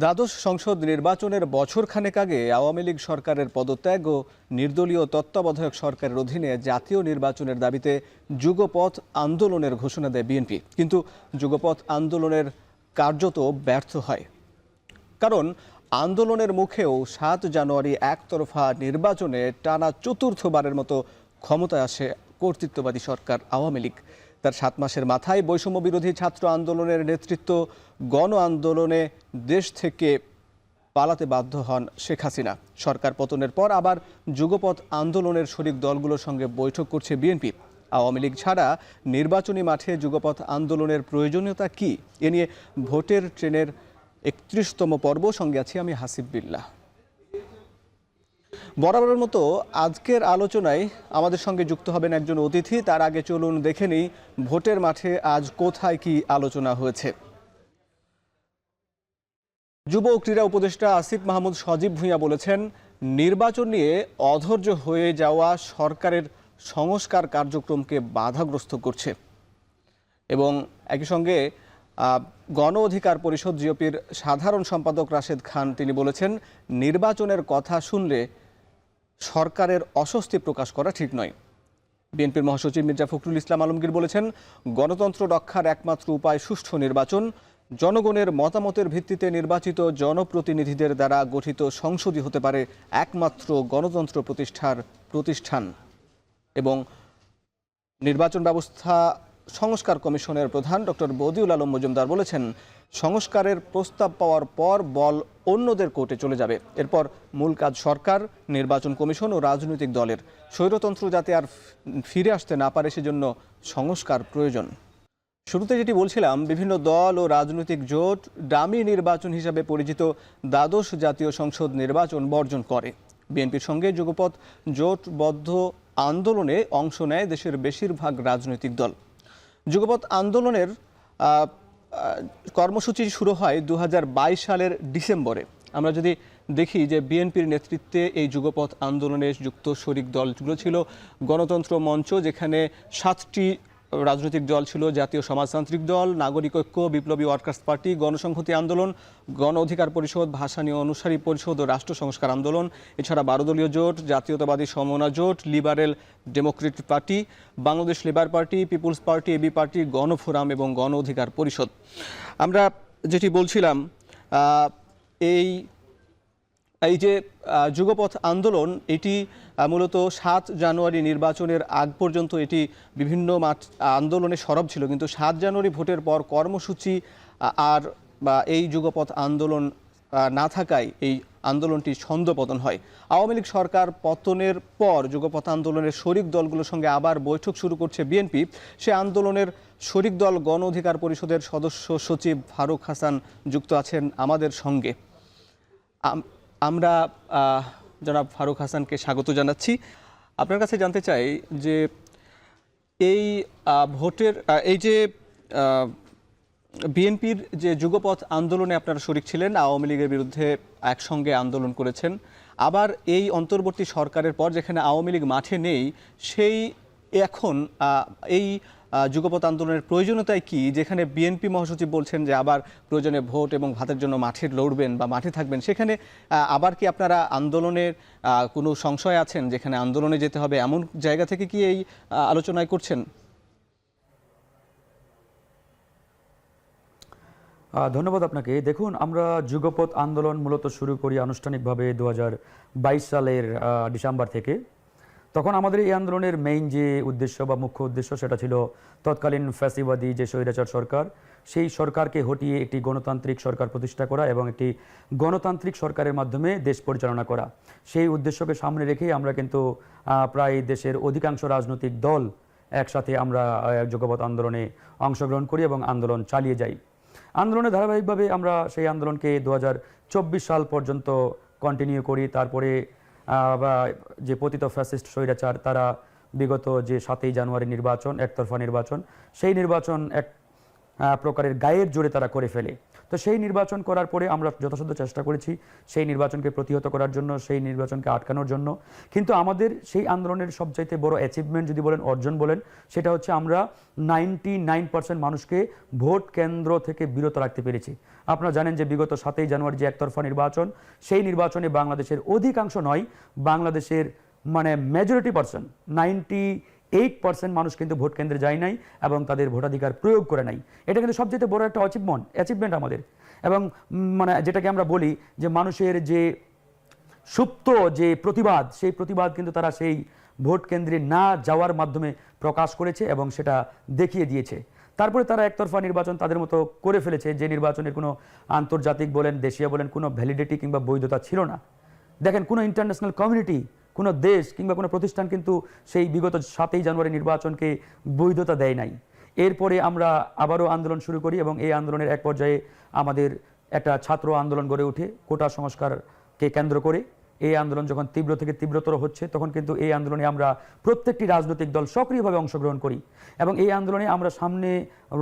দ্বাদশ সংসদ নির্বাচনের বছরখানেক আগে আওয়ামী লীগ সরকারের পদত্যাগ ও নির্দলীয় তত্ত্বাবধায়ক সরকারের অধীনে জাতীয় নির্বাচনের দাবিতে যুগপথ আন্দোলনের ঘোষণা দেয় বিএনপি। কিন্তু যুগপথ আন্দোলনের কার্যত ব্যর্থ হয়, কারণ আন্দোলনের মুখেও ৭ জানুয়ারি একতরফা নির্বাচনে টানা চতুর্থবারের মতো ক্ষমতায় আসে কর্তৃত্ববাদী সরকার আওয়ামী লীগ। তার ৭ মাসের মাথায় বৈষম্য বিরোধী ছাত্র আন্দোলনের নেতৃত্ব গণ আন্দোলনে দেশ থেকে পালাতে বাধ্য হন শেখ হাসিনা। সরকার পতনের পর আবার যুগপথ আন্দোলনের শরিক দলগুলোর সঙ্গে বৈঠক করছে বিএনপি। আওয়ামী লীগ ছাড়া নির্বাচনী মাঠে যুগপথ আন্দোলনের প্রয়োজনীয়তা কি, এ নিয়ে ভোটের ট্রেনের ৩১তম পর্ব, সঙ্গে আছি আমি হাসিব বিল্লাহ। বরাবরের মতো আজকের আলোচনায় আমাদের সঙ্গে যুক্ত হবেন একজন অতিথি। তার আগে চলুন দেখে নিই ভোটের মাঠে আজ কোথায় কি আলোচনা হয়েছে। যুব ও ক্রীড়া উপদেষ্টা আসিফ মাহমুদ সজীব ভূঁইয়া বলেছেন, নির্বাচন নিয়ে অধৈর্য হয়ে যাওয়া সরকারের সংস্কার কার্যক্রমকে বাধাগ্রস্ত করছে। এবং একই সঙ্গে গণ অধিকার পরিষদ জিওপির সাধারণ সম্পাদক রাশেদ খান তিনি বলেছেন, নির্বাচনের কথা শুনলে সরকারের অস্বস্তি প্রকাশ করা ঠিক নয়। বিএনপির মহাসচিব মির্জা ফখরুল ইসলাম আলমগীর বলেছেন, গণতন্ত্র রক্ষার একমাত্র উপায় সুষ্ঠু নির্বাচন। জনগণের মতামতের ভিত্তিতে নির্বাচিত জনপ্রতিনিধিদের দ্বারা গঠিত সংসদই হতে পারে একমাত্র গণতন্ত্র প্রতিষ্ঠার প্রতিষ্ঠান। এবং নির্বাচন ব্যবস্থা সংস্কার কমিশনের প্রধান ডক্টর বদিউল আলম মজুমদার বলেছেন, সংস্কারের প্রস্তাব পাওয়ার পর বল অন্যদের কোর্টে চলে যাবে। এরপর মূল কাজ সরকার, নির্বাচন কমিশন ও রাজনৈতিক দলের। স্বৈরতন্ত্র যাতে আর ফিরে আসতে না পারে সেজন্য সংস্কার প্রয়োজন। শুরুতে যেটি বলছিলাম, বিভিন্ন দল ও রাজনৈতিক জোট ডামি নির্বাচন হিসাবে পরিচিত দ্বাদশ জাতীয় সংসদ নির্বাচন বর্জন করে। বিএনপির সঙ্গে যুগপথ জোটবদ্ধ আন্দোলনে অংশ নেয় দেশের বেশিরভাগ রাজনৈতিক দল। যুগপথ আন্দোলনের কর্মসূচি শুরু হয় ২০২২ সালের ডিসেম্বরে। আমরা যদি দেখি যে বিএনপির নেতৃত্বে এই যুগপথ আন্দোলনে যুক্ত শরিক দলগুলো ছিল গণতন্ত্র মঞ্চ, যেখানে ৭টি রাজনৈতিক দল ছিল: জাতীয় সমাজতান্ত্রিক দল, নাগরিক ঐক্য, বিপ্লবী ওয়ার্কার্স পার্টি, গণসংহতি আন্দোলন, গণ অধিকার পরিষদ, ভাসানী অনুসারী পরিষদ ও রাষ্ট্র সংস্কার আন্দোলন। এছাড়া ১২ দলীয় জোট, জাতীয়তাবাদী সমমনা জোট, liberal democratic party, Bangladesh labour party, peoples party, AB party, গণফোরাম এবং গণ অধিকার পরিষদ। আমরা যেটি বলছিলাম, এই যে যুগপথ আন্দোলন, এটি মূলত ৭ জানুয়ারি নির্বাচনের আগ পর্যন্ত এটি বিভিন্ন আন্দোলনে সরব ছিল। কিন্তু ৭ জানুয়ারি ভোটের পর কর্মসূচি আর এই যুগপথ আন্দোলন না থাকায় এই আন্দোলনটি ছন্দপতন হয়। আওয়ামী লীগ সরকার পতনের পর যুগপথ আন্দোলনের শরিক দলগুলোর সঙ্গে আবার বৈঠক শুরু করছে বিএনপি। সে আন্দোলনের শরিক দল গণ অধিকার পরিষদের সদস্য সচিব ফারুক হাসান যুক্ত আছেন আমাদের সঙ্গে। আমরা জনাব ফারুক হাসানকে স্বাগত জানাচ্ছি। আপনার কাছে জানতে চাই যে এই ভোটের এই যে বিএনপির যে যুগপথ আন্দোলনে আপনারা শরিক ছিলেন, আওয়ামী লীগের বিরুদ্ধে একসঙ্গে আন্দোলন করেছেন, আবার এই অন্তর্বর্তী সরকারের পর যেখানে আওয়ামী লীগ মাঠে নেই, সেই এখন এই যুগপথ আন্দোলনের প্রয়োজনীয়তায় কি, যেখানে বিএনপি মহাসচিব বলছেন যে আবার প্রয়োজনে ভোট এবং ভাতের জন্য মাঠে লড়বেন বা মাঠে থাকবেন, সেখানে আবার কি আপনারা আন্দোলনের কোনো সংশয় আছেন, যেখানে আন্দোলনে যেতে হবে এমন জায়গা থেকে কি এই আলোচনায় করছেন? ধন্যবাদ আপনাকে। দেখুন, আমরা যুগপথ আন্দোলন মূলত শুরু করি আনুষ্ঠানিকভাবে ২০২২ সালের ডিসেম্বর থেকে। তখন আমাদের এই আন্দোলনের মেইন যে উদ্দেশ্য বা মুখ্য উদ্দেশ্য, সেটা ছিল তৎকালীন ফ্যাসিবাদী যে স্বৈরাচার সরকার, সেই সরকারকে হটিয়ে একটি গণতান্ত্রিক সরকার প্রতিষ্ঠা করা এবং একটি গণতান্ত্রিক সরকারের মাধ্যমে দেশ পরিচালনা করা। সেই উদ্দেশ্যকে সামনে রেখেই আমরা কিন্তু প্রায় দেশের অধিকাংশ রাজনৈতিক দল একসাথে আমরা যুগপথ আন্দোলনে অংশগ্রহণ করি এবং আন্দোলন চালিয়ে যাই। আন্দোলনে ধারাবাহিকভাবে আমরা সেই আন্দোলনকে ২০২৪ সাল পর্যন্ত কন্টিনিউ করি। তারপরে যে পতিত ফ্যাসিস্ট স্বৈরাচার, তারা বিগত যে ৭ই জানুয়ারি নির্বাচন, একতরফা নির্বাচন, সেই নির্বাচন এক প্রকারের গায়ের জোরে তারা করে ফেলে। তো সেই নির্বাচন করার পরে আমরা যথাসাধ্য চেষ্টা করেছি সেই নির্বাচনকে প্রতিহত করার জন্য, সেই নির্বাচনকে আটকানোর জন্য। কিন্তু আমাদের সেই আন্দোলনের সবচাইতে বড় অ্যাচিভমেন্ট যদি বলেন, অর্জন বলেন, সেটা হচ্ছে আমরা 99% মানুষকে ভোট কেন্দ্র থেকে বিরত রাখতে পেরেছি। আপনারা জানেন যে বিগত 7ই জানুয়ারি যে একতরফা নির্বাচন, সেই নির্বাচনে বাংলাদেশের অধিকাংশ নয়, বাংলাদেশের মানে মেজরিটি পার্সেন্ট 98% মানুষ কিন্তু ভোট কেন্দ্রে যায় নাই এবং তাদের ভোটাধিকার প্রয়োগ করে নাই। এটা কিন্তু সবচেয়ে বড় একটা অ্যাচিভমেন্ট আমাদের। এবং মানে যেটাকে আমরা বলি যে মানুষের যে সুপ্ত যে প্রতিবাদ, সেই প্রতিবাদ কিন্তু তারা সেই ভোট কেন্দ্রে না যাওয়ার মাধ্যমে প্রকাশ করেছে এবং সেটা দেখিয়ে দিয়েছে। তারপরে তারা একতরফা নির্বাচন তাদের মতো করে ফেলেছে, যে নির্বাচনের কোনো আন্তর্জাতিক বলেন, দেশীয় বলেন, কোনো ভ্যালিডিটি কিংবা বৈধতা ছিল না। দেখেন, কোনো ইন্টারন্যাশনাল কমিউনিটি, কোনো দেশ কিংবা কোনো প্রতিষ্ঠান কিন্তু সেই বিগত 7ই জানুয়ারি নির্বাচনকে বৈধতা দেয় নাই। এরপরে আমরা আবারও আন্দোলন শুরু করি এবং এই আন্দোলনের এক পর্যায়ে আমাদের একটা ছাত্র আন্দোলন গড়ে ওঠে কোটা সংস্কারকে কেন্দ্র করে। এই আন্দোলন যখন তীব্র থেকে তীব্রতর হচ্ছে, তখন কিন্তু এই আন্দোলনে আমরা প্রত্যেকটি রাজনৈতিক দল সক্রিয়ভাবে অংশগ্রহণ করি এবং এই আন্দোলনে আমরা সামনে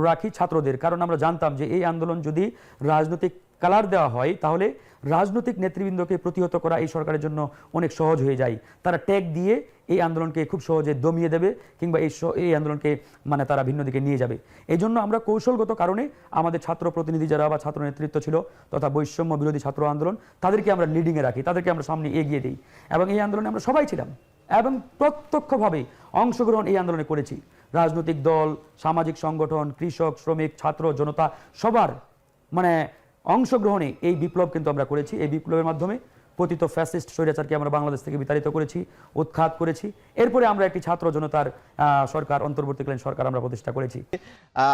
রাখি ছাত্রদের। কারণ আমরা জানতাম যে এই আন্দোলন যদি রাজনৈতিক কালার দেওয়া হয়, তাহলে রাজনৈতিক নেতৃবৃন্দকে প্রতিহত করা এই সরকারের জন্য অনেক সহজ হয়ে যায়। তারা ট্যাগ দিয়ে এই আন্দোলনকে খুব সহজে দমিয়ে দেবে কিংবা এই আন্দোলনকে মানে তারা ভিন্ন দিকে নিয়ে যাবে। এই জন্য আমরা কৌশলগত কারণে আমাদের ছাত্র প্রতিনিধি যারা বা ছাত্র নেতৃত্ব ছিল তথা বৈষম্য বিরোধী ছাত্র আন্দোলন, তাদেরকে আমরা লিডিংয়ে রাখি, তাদেরকে আমরা সামনে এগিয়ে দিই এবং এই আন্দোলনে আমরা সবাই ছিলাম এবং প্রত্যক্ষভাবে অংশগ্রহণ এই আন্দোলনে করেছি। রাজনৈতিক দল, সামাজিক সংগঠন, কৃষক, শ্রমিক, ছাত্র, জনতা সবার মানে অংশগ্রহণে এই বিপ্লব কিন্তু আমরা করেছি। এই বিপ্লবের মাধ্যমে পতিত ফ্যাসিস্ট স্বৈরাচারকে আমরা বাংলাদেশ থেকে বিতাড়িত করেছি, উৎখাত করেছি। এরপরে আমরা একটি ছাত্র জনতার সরকার, অন্তর্বর্তীকালীন সরকার আমরা প্রতিষ্ঠা করেছি।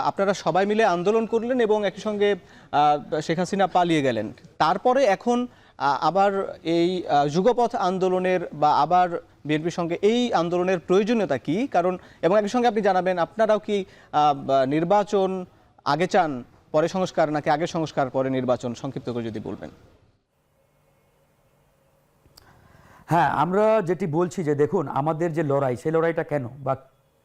আপনারা সবাই মিলে আন্দোলন করলেন এবং একই সঙ্গে শেখ হাসিনা পালিয়ে গেলেন। তারপরে এখন আবার এই যুগপথ আন্দোলনের বা আবার বিএনপির সঙ্গে এই আন্দোলনের প্রয়োজনীয়তা কি? কারণ এবং একই সঙ্গে আপনি জানাবেন, আপনারাও কি নির্বাচন আগে চান পরে সংস্কার, নাকি আগে সংস্কার পরে নির্বাচন? সংক্ষিপ্ত করে যদি বলবেন। হ্যাঁ, আমরা যেটি বলছি যে দেখুন, আমাদের যে লড়াই, সেই লড়াইটা কেন বা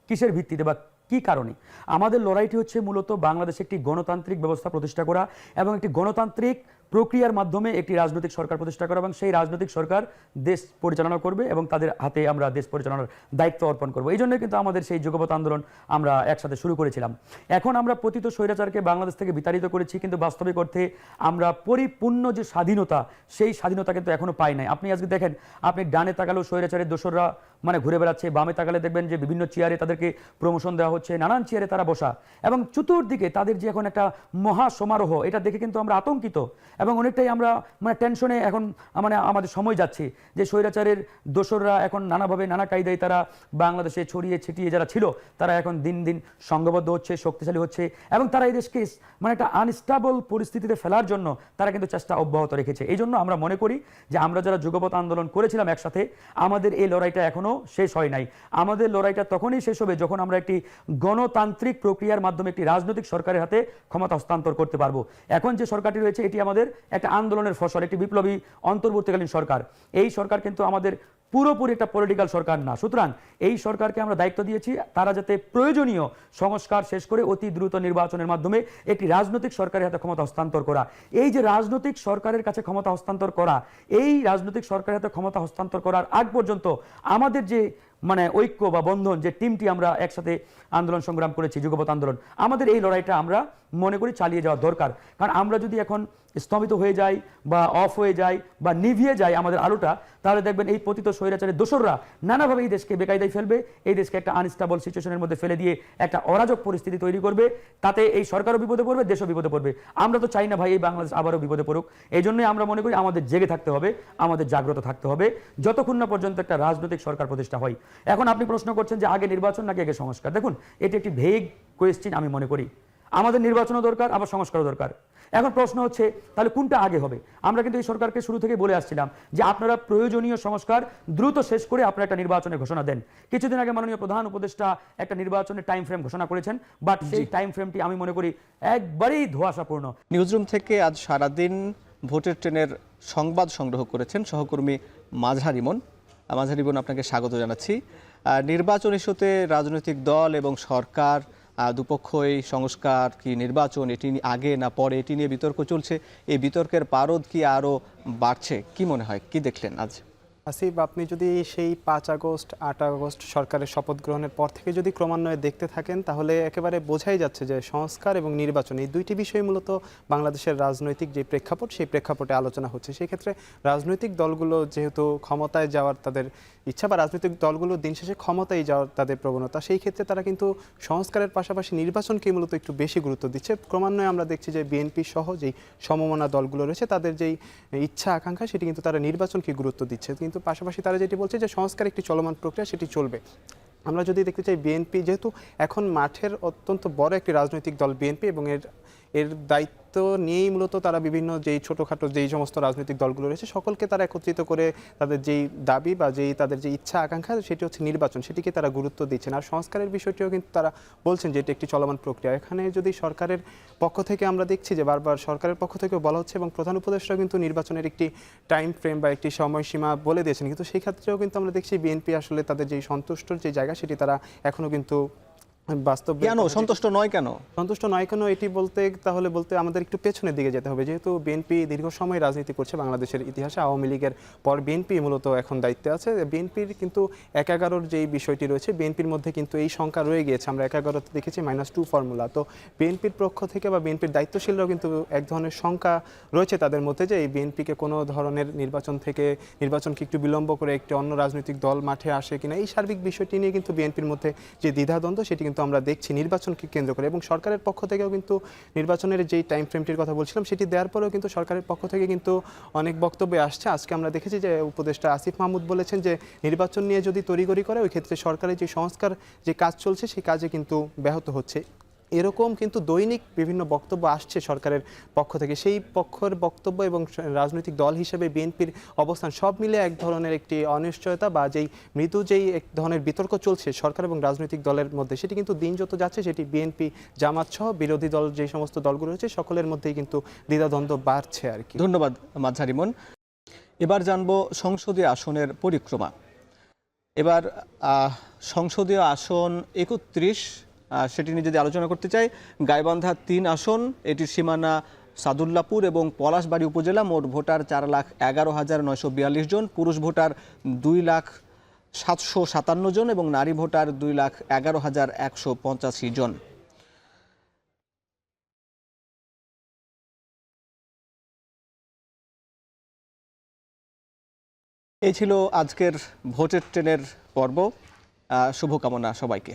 কিসের ভিত্তিতে বা কি কারণে? আমাদের লড়াইটি হচ্ছে মূলত বাংলাদেশে একটি গণতান্ত্রিক ব্যবস্থা প্রতিষ্ঠা করা এবং একটি গণতান্ত্রিক প্রক্রিয়ার মাধ্যমে একটি রাজনৈতিক সরকার প্রতিষ্ঠা করা এবং সেই রাজনৈতিক সরকার দেশ পরিচালনা করবে এবং তাদের হাতে আমরা দেশ পরিচালনার দায়িত্ব অর্পণ করব। এই জন্য কিন্তু আমাদের সেই যুগপৎ আন্দোলন আমরা একসাথে শুরু করেছিলাম। এখন আমরা পতিত স্বৈরাচারকে বাংলাদেশ থেকে বিতাড়িত করেছি, কিন্তু বাস্তবিক অর্থে আমরা পরিপূর্ণ যে স্বাধীনতা, সেই স্বাধীনতা কিন্তু এখনো পাই নাই। আপনি আজকে দেখেন, আপনি ডানে তাকালেও স্বৈরাচারের দোসররা মানে ঘুরে বেড়াচ্ছে, বামে তাকালে দেখবেন যে বিভিন্ন চেয়ারে তাদেরকে প্রমোশন দেওয়া হচ্ছে, নানান চেয়ারে তারা বসা এবং চতুর্দিকে তাদের যে এখন একটা মহা সমারোহ, এটা দেখে কিন্তু আমরা আতঙ্কিত এবং অনেকটাই আমরা মানে টেনশনে এখন মানে আমাদের সময় যাচ্ছে যে স্বৈরাচারের দোসররা এখন নানাভাবে নানা কায়দায় তারা বাংলাদেশে ছড়িয়ে ছিটিয়ে যারা ছিল তারা এখন দিন দিন সংঘবদ্ধ হচ্ছে, শক্তিশালী হচ্ছে এবং তারা এই দেশকে মানে একটা আনস্টেবল পরিস্থিতিতে ফেলার জন্য তারা কিন্তু চেষ্টা অব্যাহত রেখেছে। এই জন্য আমরা মনে করি যে আমরা যারা যুগপৎ আন্দোলন করেছিলাম একসাথে, আমাদের এই লড়াইটা এখনো শেষ হয় নাই। আমাদের লড়াইটা তখনই শেষ হবে যখন আমরা একটি গণতান্ত্রিক প্রক্রিয়ার মাধ্যমে একটি রাজনৈতিক সরকারের হাতে ক্ষমতা হস্তান্তর করতে পারবো। এখন যে সরকারটি রয়েছে এটি আমাদের একটা আন্দোলনের ফসল, একটি বিপ্লবী অন্তর্বর্তীকালীন সরকার। এই সরকার কিন্তু আমাদের পুরোপুরি একটা পলিটিক্যাল সরকার না। সুতরাং এই সরকারকে আমরা দায়িত্ব দিয়েছি তারা যাতে প্রয়োজনীয় সংস্কার শেষ করে অতি দ্রুত নির্বাচনের মাধ্যমে একটি রাজনৈতিক সরকারের হাতে ক্ষমতা হস্তান্তর করা। এই যে রাজনৈতিক সরকারের কাছে ক্ষমতা হস্তান্তর করা, এই রাজনৈতিক সরকারের হাতে ক্ষমতা হস্তান্তর করার আগ পর্যন্ত আমাদের যে মানে ঐক্য বা বন্ধন, যে টিমটি আমরা একসাথে আন্দোলন সংগ্রাম করেছি, যুগপৎ আন্দোলন, আমাদের এই লড়াইটা আমরা মনে করি চালিয়ে যাওয়া দরকার। কারণ আমরা যদি এখন স্থগিত হয়ে যাই বা অফ হয়ে যাই বা নিভিয়ে যায় আমাদের আলোটা, তাহলে দেখবেন এই পতিত স্বৈরাচারের দোসররা নানাভাবে এই দেশকে বেকায়দায় ফেলবে, এই দেশকে একটা আনস্টেবল সিচুয়েশনের মধ্যে ফেলে দিয়ে একটা অরাজক পরিস্থিতি তৈরি করবে। তাতে এই সরকারও বিপদে পড়বে, দেশও বিপদে পড়বে। আমরা তো চাই না ভাই এই বাংলাদেশ আবারও বিপদে পড়ুক। এই জন্যই আমরা মনে করি আমাদের জেগে থাকতে হবে, আমাদের জাগ্রত থাকতে হবে যতক্ষণ না পর্যন্ত একটা রাজনৈতিক সরকার প্রতিষ্ঠা হয়। এখন আপনি প্রশ্ন করছেন যে আগে নির্বাচন নাকি আগে সংস্কার। দেখুন, এটি একটি ভেগ কোয়েশ্চেন। আমি মনে করি আমাদের নির্বাচনও দরকার, আবার সংস্কারও দরকার। এখন প্রশ্ন হচ্ছে তাহলে কোনটা আগে হবে? আমরা কিন্তু এই সরকারকে শুরু থেকে বলে আসছিলাম যে আপনারা প্রয়োজনীয় সংস্কার দ্রুত শেষ করে আপনারা একটা নির্বাচনের ঘোষণা দেন। কিছুদিন আগে মাননীয় প্রধান উপদেষ্টা একটা নির্বাচনের টাইম ফ্রেম ঘোষণা করেছেন, বাট সেই টাইম ফ্রেমটি আমি মনে করি একবারেই ধোঁয়াশাপূর্ণ। নিউজরুম থেকে আজ সারাদিন ভোটের ট্রেনের সংবাদ সংগ্রহ করেছেন সহকর্মী মাঝহার ইমন। মাঝহার ইমন, আপনাকে স্বাগত জানাচ্ছি। নির্বাচন ইস্যুতে রাজনৈতিক দল এবং সরকার দুপক্ষই সংস্কার কি নির্বাচন এটি আগে না পরে এটি নিয়ে বিতর্ক চলছে। এই বিতর্কের পারদ কি আরও বাড়ছে? কি মনে হয়, কি দেখলেন আজ? আসিফ, আপনি যদি সেই 5 আগস্ট 8 আগস্ট সরকারের শপথ গ্রহণের পর থেকে যদি ক্রমান্বয়ে দেখতে থাকেন, তাহলে একেবারে বোঝাই যাচ্ছে যে সংস্কার এবং নির্বাচন এই দুইটি বিষয় মূলত বাংলাদেশের রাজনৈতিক যে প্রেক্ষাপট, সেই প্রেক্ষাপটে আলোচনা হচ্ছে। সেই ক্ষেত্রে রাজনৈতিক দলগুলো যেহেতু ক্ষমতায় যাওয়ার তাদের ইচ্ছা, বা রাজনৈতিক দলগুলো দিন শেষে ক্ষমতায় যাওয়ার তাদের প্রবণতা, সেই ক্ষেত্রে তারা কিন্তু সংস্কারের পাশাপাশি নির্বাচনকে মূলত একটু বেশি গুরুত্ব দিচ্ছে। ক্রমান্বয়ে আমরা দেখছি যে বিএনপি সহ যেই সমমনা দলগুলো রয়েছে, তাদের যেই ইচ্ছা আকাঙ্ক্ষা, সেটি কিন্তু তারা নির্বাচনকে গুরুত্ব দিচ্ছে। কিন্তু পাশাপাশি তারা যেটি বলছে যে সংস্কার একটি চলমান প্রক্রিয়া, সেটি চলবে। আমরা যদি দেখতে চাই বিএনপি যেহেতু এখন মাঠের অত্যন্ত বড় একটি রাজনৈতিক দল বিএনপি, এবং এর দায়িত্ব নিয়েই মূলত তারা বিভিন্ন যেই ছোটোখাটো যেই সমস্ত রাজনৈতিক দলগুলো রয়েছে সকলকে তারা একত্রিত করে তাদের যেই দাবি বা যেই তাদের যে ইচ্ছা আকাঙ্ক্ষা, সেটি হচ্ছে নির্বাচন, সেটিকে তারা গুরুত্ব দিচ্ছেন। আর সংস্কারের বিষয়টিও কিন্তু তারা বলছেন যে এটি একটি চলমান প্রক্রিয়া। এখানে যদি সরকারের পক্ষ থেকে আমরা দেখছি যে বারবার সরকারের পক্ষ থেকেও বলা হচ্ছে, এবং প্রধান উপদেষ্টা কিন্তু নির্বাচনের একটি টাইম ফ্রেম বা একটি সময়সীমা বলে দিয়েছেন, কিন্তু সেই ক্ষেত্রেও কিন্তু আমরা দেখছি বিএনপি আসলে তাদের যেই সন্তুষ্টর যে জায়গা, সেটি তারা এখনও কিন্তু বাস্তব কেন সন্তুষ্ট নয়? সন্তুষ্ট নয় কেন এটি বলতে আমাদের একটু পেছনের দিকে যেতে হবে। যেহেতু বিএনপি দীর্ঘ সময় রাজনীতি করছে বাংলাদেশের ইতিহাসে, আওয়ামী লীগের পর বিএনপি মূলত এখন দায়িত্বে আছে। বিএনপির কিন্তু 1-11 যেই বিষয়টি রয়েছে, বিএনপির মধ্যে কিন্তু এই সংখ্যা রয়ে গিয়েছে। আমরা 11তে দেখেছি -2 ফর্মুলা। তো বিএনপির পক্ষ থেকে বা বিএনপির দায়িত্বশীলরাও কিন্তু এক ধরনের শঙ্কা রয়েছে তাদের মধ্যে, যে এই বিএনপিকে কোনো ধরনের নির্বাচনকে একটু বিলম্ব করে একটি অন্য রাজনৈতিক দল মাঠে আসে কিনা, এই সার্বিক বিষয়টি নিয়ে কিন্তু বিএনপির মধ্যে যে দ্বিধাদ্বন্দ্ব, সেটি কিন্তু আমরা দেখছি নির্বাচনকে কেন্দ্র করে। এবং সরকারের পক্ষ থেকেও কিন্তু নির্বাচনের যেই টাইম ফ্রেমটির কথা বলছিলাম, সেটি দেওয়ার পরেও কিন্তু সরকারের পক্ষ থেকে কিন্তু অনেক বক্তব্য আসছে। আজকে আমরা দেখেছি যে উপদেষ্টা আসিফ মাহমুদ বলেছেন যে নির্বাচন নিয়ে যদি তড়িঘড়ি করে, ওই ক্ষেত্রে সরকারের যে সংস্কার যে কাজ চলছে, সেই কাজে কিন্তু ব্যাহত হচ্ছে। এরকম কিন্তু দৈনিক বিভিন্ন বক্তব্য আসছে সরকারের পক্ষ থেকে। সেই পক্ষের বক্তব্য এবং রাজনৈতিক দল হিসেবে বিএনপির অবস্থান সব মিলে এক ধরনের একটি অনিশ্চয়তা বা যেই মৃদু যেই এক ধরনের বিতর্ক চলছে সরকার এবং রাজনৈতিক দলের মধ্যে, সেটি কিন্তু দিন যত যাচ্ছে, সেটি বিএনপি, জামাত সহ বিরোধী দল যে সমস্ত দলগুলো রয়েছে সকলের মধ্যেই কিন্তু দ্বিধাদ্বন্দ্ব বাড়ছে আর কি। ধন্যবাদ মাঝারিমন। এবার জানবো সংসদীয় আসনের পরিক্রমা। এবার সংসদীয় আসন 31, সেটি নিয়ে যদি আলোচনা করতে চাই, গাইবান্ধা 3 আসন, এটির সীমানা সাদুল্লাপুর এবং পলাশবাড়ী উপজেলা। মোট ভোটার 4,11,942 জন, পুরুষ ভোটার 2,07,57 জন এবং নারী ভোটার 2,11,185 জন। এই ছিল আজকের ভোটের ট্রেনের পর্ব। শুভকামনা সবাইকে।